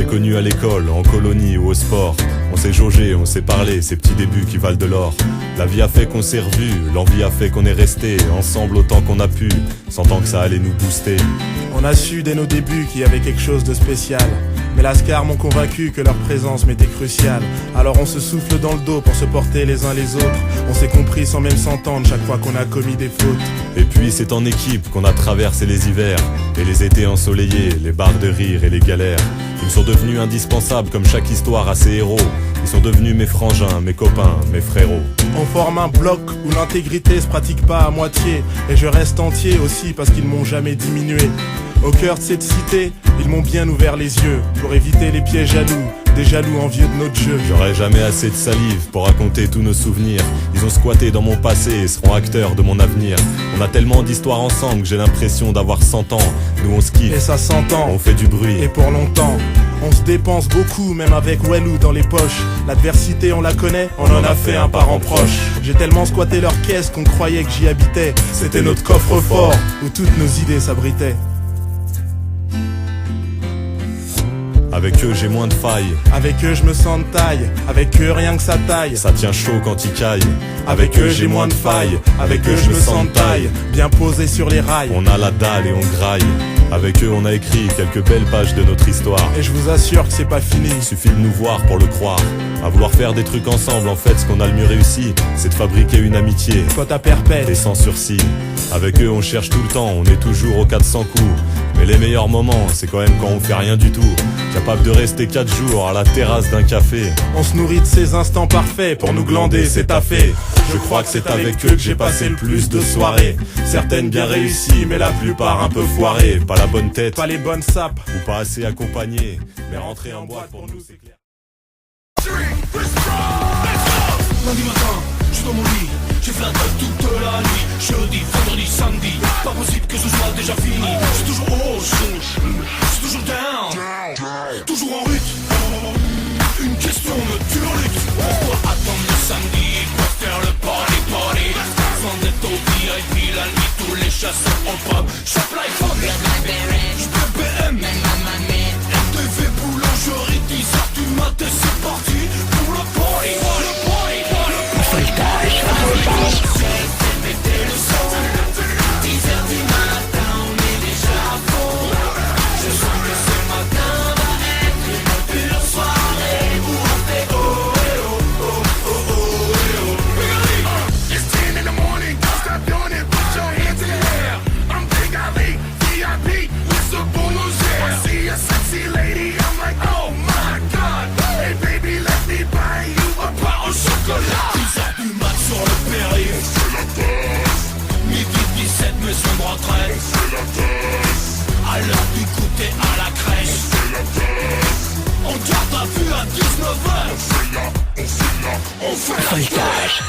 connu à l'école, en colonie ou au sport. On s'est jaugé, on s'est parlé, ces petits débuts qui valent de l'or. La vie a fait qu'on s'est revus, l'envie a fait qu'on est resté ensemble autant qu'on a pu, sentant que ça allait nous booster. On a su dès nos débuts qu'il y avait quelque chose de spécial. Mais Lascar m'ont convaincu que leur présence m'était cruciale. Alors on se souffle dans le dos pour se porter les uns les autres. On s'est compris sans même s'entendre chaque fois qu'on a commis des fautes. Et puis c'est en équipe qu'on a traversé les hivers et les étés ensoleillés, les barres de rire et les galères. Ils sont devenus indispensables comme chaque histoire a ses héros. Ils sont devenus mes frangins, mes copains, mes frérots. On forme un bloc où l'intégrité se pratique pas à moitié. Et je reste entier aussi parce qu'ils m'ont jamais diminué. Au cœur de cette cité, ils m'ont bien ouvert les yeux pour éviter les pièges jaloux, des jaloux envieux de notre jeu. J'aurai jamais assez de salive pour raconter tous nos souvenirs. Ils ont squatté dans mon passé et seront acteurs de mon avenir. On a tellement d'histoires ensemble que j'ai l'impression d'avoir 100 ans. Nous on se kiffe, et ça s'entend, on fait du bruit, et pour longtemps. On se dépense beaucoup, même avec Wellou dans les poches. L'adversité on la connaît, on en a fait un parent proche. J'ai tellement squatté leur caisse qu'on croyait que j'y habitais. C'était notre coffre-fort, où toutes nos idées s'abritaient. Avec eux j'ai moins de failles. Avec eux je me sens de taille. Avec eux rien que ça taille. Ça tient chaud quand ils caillent. Avec eux j'ai moins de failles. Avec eux je me sens de taille. Bien posé sur les rails. On a la dalle et on graille. Avec eux on a écrit quelques belles pages de notre histoire. Et je vous assure que c'est pas fini. Il suffit de nous voir pour le croire. À vouloir faire des trucs ensemble, en fait ce qu'on a le mieux réussi, c'est de fabriquer une amitié. Pote à perpète et sans sursis. Avec eux on cherche tout le temps, on est toujours aux 400 coups. Mais les meilleurs moments, c'est quand même quand on fait rien du tout. Capable de rester 4 jours à la terrasse d'un café. On se nourrit de ces instants parfaits. Pour nous glander c'est taffé. Je crois que c'est avec eux que j'ai passé le plus de soirées. Certaines bien réussies, mais la plupart un peu foirées. Pas la bonne tête, pas les bonnes sapes, ou pas assez accompagné. Mais rentrer en boîte pour nous c'est clair. Lundi matin, je suis dans mon lit. J'ai fait la teuf toute la nuit. Jeudi, vendredi, samedi. Pas possible que ce soit déjà fini. Je suis toujours haut, je suis toujours down. Toujours en route. Une question me turlute. Pourquoi attendre le samedi pour faire le party? Sans d'être au VIP la nuit, tous les chasseurs en pub. J'tape l'iPhone, j'tape BM, RTV boulangerie, 10h du matin, c'est parti pour le party. Mettez le son, 10h du matin, on est déjà à fond. Je sens que ce matin va être une pure soirée où on fait oh eh oh, oh oh oh eh oh. It's 10 in the morning, don't stop doing it, put your hands in the air. I'm Big Ali, VIP, with the bulldozer. I see a sexy lady, I'm like oh my god. Hey baby, let me buy you a bar au chocolat. 10h du mat sur le périph', c'est la tasse. Midi 17, maison de retraite, c'est la tasse. À l'heure du goûter à la crèche, c'est la tasse. On garde à vue à 19h, on fait la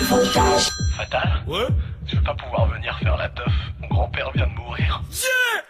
Voltage. Fatal? Ouais? Je vais pas pouvoir venir faire la teuf. Mon grand-père vient de mourir. Yeah!